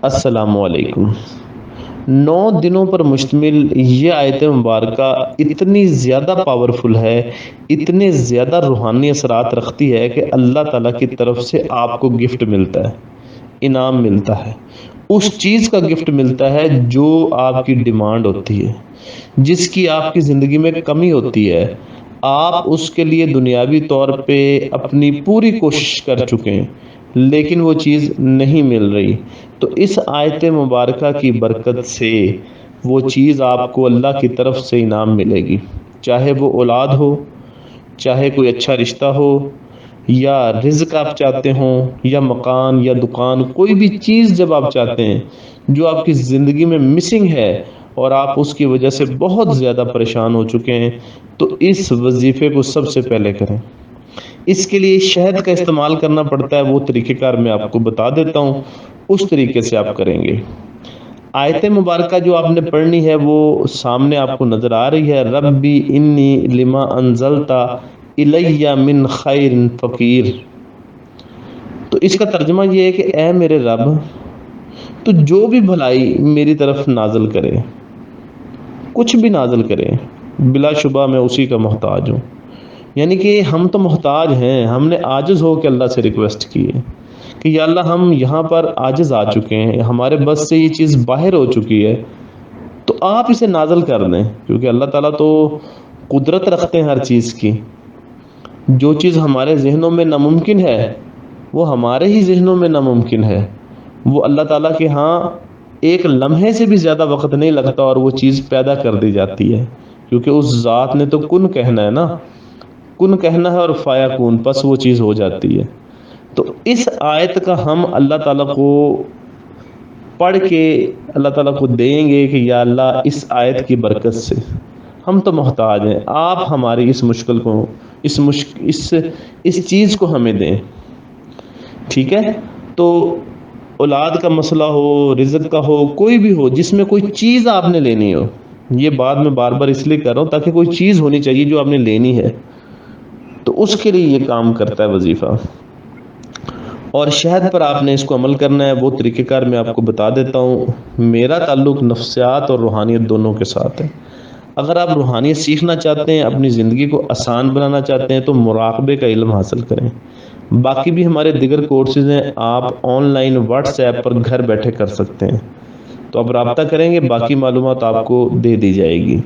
السلام علیکم۔ 9 دنوں پر مشتمل یہ آیت مبارکہ اتنی زیادہ پاورفل ہے، اتنے زیادہ روحانی اثرات رکھتی ہے کہ اللہ تعالیٰ کی طرف سے آپ کو گفٹ ملتا ہے، انعام ملتا ہے، اس چیز کا گفٹ ملتا ہے جو آپ کی ڈیمانڈ ہوتی ہے، جس کی آپ کی زندگی میں کمی ہوتی ہے، آپ اس کے لیے دنیاوی طور پہ اپنی پوری کوشش کر چکے ہیں لیکن وہ چیز نہیں مل رہی، تو اس آیت مبارکہ کی برکت سے وہ چیز آپ کو اللہ کی طرف سے انعام ملے گی، چاہے وہ اولاد ہو، چاہے کوئی اچھا رشتہ ہو، یا رزق آپ چاہتے ہوں، یا مکان یا دکان، کوئی بھی چیز جب آپ چاہتے ہیں جو آپ کی زندگی میں مسنگ ہے اور آپ اس کی وجہ سے بہت زیادہ پریشان ہو چکے ہیں، تو اس وظیفے کو سب سے پہلے کریں۔ اس کے لیے شہد کا استعمال کرنا پڑتا ہے، وہ طریقہ کار میں آپ کو بتا دیتا ہوں، اس طریقے سے آپ کریں گے۔ آیت مبارکہ جو آپ نے پڑھنی ہے وہ سامنے آپ کو نظر آ رہی ہے، ربی انی لما انزلت الی من خیر فقیر۔ تو اس کا ترجمہ یہ ہے کہ اے میرے رب، تو جو بھی بھلائی میری طرف نازل کرے، کچھ بھی نازل کرے، بلا شبہ میں اسی کا محتاج ہوں۔ یعنی کہ ہم تو محتاج ہیں، ہم نے عاجز ہو کے اللہ سے ریکویسٹ کی ہے کہ یا اللہ ہم یہاں پر عاجز آ چکے ہیں، ہمارے بس سے یہ چیز باہر ہو چکی ہے، تو آپ اسے نازل کر دیں، کیونکہ اللہ تعالیٰ تو قدرت رکھتے ہیں ہر چیز کی۔ جو چیز ہمارے ذہنوں میں ناممکن ہے وہ ہمارے ہی ذہنوں میں ناممکن ہے، وہ اللہ تعالیٰ کے ہاں ایک لمحے سے بھی زیادہ وقت نہیں لگتا اور وہ چیز پیدا کر دی جاتی ہے، کیونکہ اس ذات نے تو کن کہنا ہے نا، کن کہنا ہے اور فیکون، پس وہ چیز ہو جاتی ہے۔ تو اس آیت کا ہم اللہ تعالیٰ کو پڑھ کے اللہ تعالیٰ کو دیں گے کہ یا اللہ اس آیت کی برکت سے ہم تو محتاج ہیں، آپ ہماری اس مشکل کو اس چیز کو ہمیں دیں، ٹھیک ہے؟ تو اولاد کا مسئلہ ہو، رزق کا ہو، کوئی بھی ہو، جس میں کوئی چیز آپ نے لینی ہو، یہ بات میں بار بار اس لیے کر رہا ہوں تاکہ کوئی چیز ہونی چاہیے جو آپ نے لینی ہے، تو اس کے لیے یہ کام کرتا ہے وظیفہ۔ اور شہد پر آپ نے اس کو عمل کرنا ہے، وہ طریقہ کار میں آپ کو بتا دیتا ہوں۔ میرا تعلق نفسیات اور روحانیت دونوں کے ساتھ ہے۔ اگر آپ روحانیت سیکھنا چاہتے ہیں، اپنی زندگی کو آسان بنانا چاہتے ہیں، تو مراقبے کا علم حاصل کریں۔ باقی بھی ہمارے دیگر کورسز ہیں، آپ آن لائن واٹس ایپ پر گھر بیٹھے کر سکتے ہیں، تو آپ رابطہ کریں گے، باقی معلومات آپ کو دے دی جائے گی۔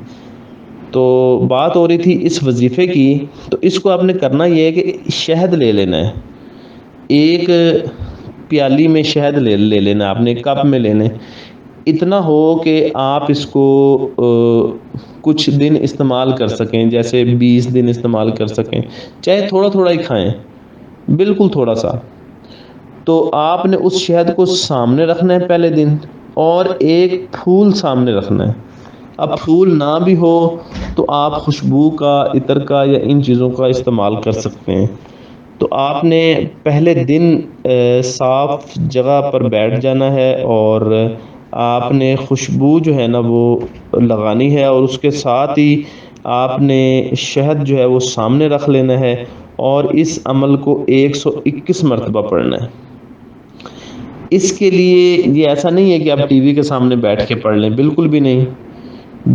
تو بات ہو رہی تھی اس وظیفے کی، تو اس کو آپ نے کرنا یہ ہے کہ شہد لے لینا ہے، ایک پیالی میں شہد لے لینا ہے، آپ نے کپ میں لینے، اتنا ہو کہ آپ اس کو کچھ دن استعمال کر سکیں، جیسے 20 دن استعمال کر سکیں، چاہے تھوڑا تھوڑا ہی کھائیں، بالکل تھوڑا سا۔ تو آپ نے اس شہد کو سامنے رکھنا ہے پہلے دن، اور ایک پھول سامنے رکھنا ہے۔ اب پھول نہ بھی ہو تو آپ خوشبو کا، عطر کا یا ان چیزوں کا استعمال کر سکتے ہیں۔ تو آپ نے پہلے دن صاف جگہ پر بیٹھ جانا ہے، اور آپ نے خوشبو جو ہے نا وہ لگانی ہے، اور اس کے ساتھ ہی آپ نے شہد جو ہے وہ سامنے رکھ لینا ہے، اور اس عمل کو 121 مرتبہ پڑھنا ہے۔ اس کے لیے یہ ایسا نہیں ہے کہ آپ ٹی وی کے سامنے بیٹھ کے پڑھ لیں، بالکل بھی نہیں۔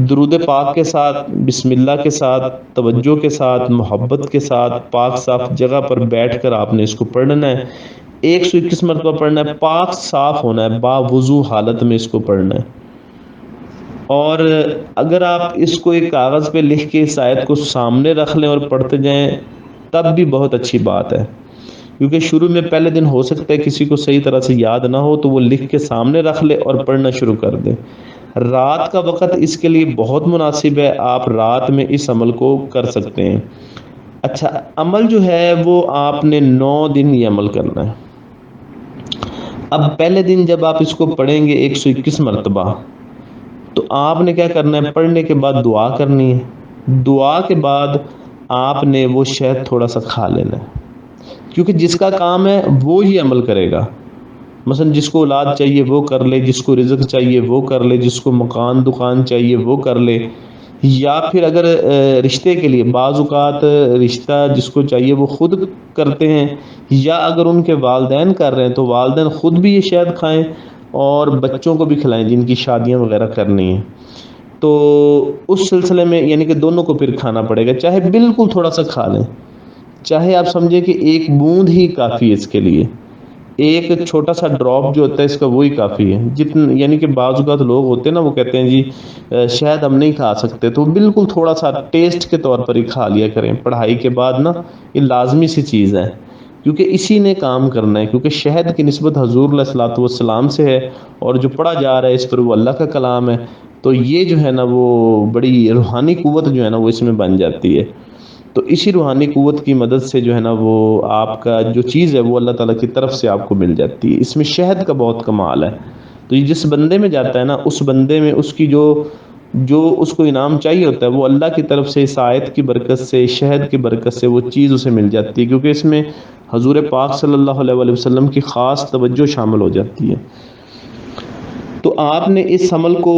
درود پاک کے ساتھ، بسم اللہ کے ساتھ، توجہ کے ساتھ، محبت کے ساتھ، پاک صاف جگہ پر بیٹھ کر آپ نے اس کو پڑھنا ہے، 121 مرتبہ پڑھنا ہے، پاک صاف ہونا ہے، باوضو حالت میں اس کو پڑھنا ہے۔ اور اگر آپ اس کو ایک کاغذ پہ لکھ کے اس آیت کو سامنے رکھ لیں اور پڑھتے جائیں، تب بھی بہت اچھی بات ہے، کیونکہ شروع میں پہلے دن ہو سکتا ہے کسی کو صحیح طرح سے یاد نہ ہو، تو وہ لکھ کے سامنے رکھ لے اور پڑھنا شروع کر دے۔ رات کا وقت اس کے لیے بہت مناسب ہے، آپ رات میں اس عمل کو کر سکتے ہیں۔ اچھا، عمل جو ہے وہ آپ نے 9 دن یہ عمل کرنا ہے۔ اب پہلے دن جب آپ اس کو پڑھیں گے 121 مرتبہ، تو آپ نے کیا کرنا ہے، پڑھنے کے بعد دعا کرنی ہے، دعا کے بعد آپ نے وہ شہد تھوڑا سا کھا لینا ہے، کیونکہ جس کا کام ہے وہ ہی عمل کرے گا۔ مثلا جس کو اولاد چاہیے وہ کر لے، جس کو رزق چاہیے وہ کر لے، جس کو مکان دکان چاہیے وہ کر لے، یا پھر اگر رشتے کے لیے بعض اوقات رشتہ جس کو چاہیے وہ خود کرتے ہیں، یا اگر ان کے والدین کر رہے ہیں تو والدین خود بھی یہ شہد کھائیں، اور بچوں کو بھی کھلائیں جن کی شادیاں وغیرہ کرنی ہیں. تو اس سلسلے میں یعنی کہ دونوں کو پھر کھانا پڑے گا، چاہے بالکل تھوڑا سا کھا لیں، چاہے آپ سمجھیں کہ ایک بوند ہی کافی ہے اس کے لیے، ایک چھوٹا سا ڈراپ جو ہوتا ہے اس کا وہی کافی ہے. یعنی کہ بعض اوقات لوگ ہوتے ہیں نا، وہ کہتے ہیں جی شہد ہم نہیں کھا سکتے، تو بالکل تھوڑا سا ٹیسٹ کے طور پر ہی کھا لیا کریں. پڑھائی کے بعد نا یہ لازمی سی چیز ہے، کیونکہ اسی نے کام کرنا ہے، کیونکہ شہد کی نسبت حضور علیہ الصلوۃ والسلام سے ہے، اور جو پڑھا جا رہا ہے اس پر وہ اللہ کا کلام ہے. تو یہ جو ہے نا وہ بڑی روحانی قوت جو ہے نا وہ اس میں بن جاتی ہے. تو اسی روحانی قوت کی مدد سے جو ہے نا وہ آپ کا جو چیز ہے وہ اللہ تعالیٰ کی طرف سے آپ کو مل جاتی ہے. اس میں شہد کا بہت کمال ہے. تو یہ جس بندے میں جاتا ہے نا، اس بندے میں اس کی جو اس کو انعام چاہیے ہوتا ہے وہ اللہ کی طرف سے، اس آیت کی برکت سے، شہد کی برکت سے وہ چیز اسے مل جاتی ہے، کیونکہ اس میں حضور پاک صلی اللہ علیہ وآلہ وسلم کی خاص توجہ شامل ہو جاتی ہے. تو آپ نے اس عمل کو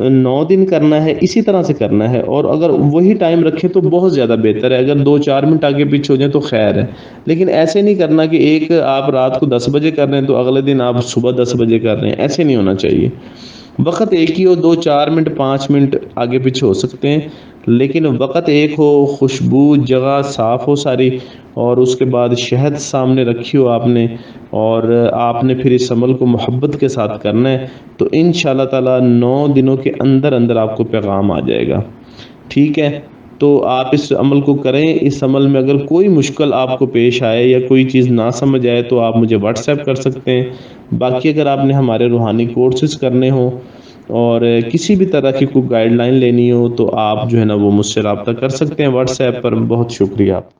9 دن کرنا ہے، اسی طرح سے کرنا ہے، اور اگر وہی ٹائم رکھے تو بہت زیادہ بہتر ہے. اگر 2-4 منٹ آگے پیچھے ہو جائیں تو خیر ہے، لیکن ایسے نہیں کرنا کہ ایک آپ رات کو 10 بجے کر رہے ہیں تو اگلے دن آپ صبح 10 بجے کر رہے ہیں. ایسے نہیں ہونا چاہیے. وقت ایک ہی ہو، 2-4 منٹ 5 منٹ آگے پیچھے ہو سکتے ہیں، لیکن وقت ایک ہو، خوشبو جگہ صاف ہو ساری، اور اس کے بعد شہد سامنے رکھی ہو آپ نے، اور آپ نے پھر اس عمل کو محبت کے ساتھ کرنا ہے، تو انشاءاللہ تعالیٰ 9 دنوں کے اندر اندر آپ کو پیغام آ جائے گا. ٹھیک ہے، تو آپ اس عمل کو کریں. اس عمل میں اگر کوئی مشکل آپ کو پیش آئے یا کوئی چیز نہ سمجھ آئے تو آپ مجھے واٹس ایپ کر سکتے ہیں. باقی اگر آپ نے ہمارے روحانی کورسز کرنے ہوں اور کسی بھی طرح کی کوئی گائیڈ لائن لینی ہو تو آپ جو ہے نا وہ مجھ سے رابطہ کر سکتے ہیں واٹس ایپ پر. بہت شکریہ آپ کا.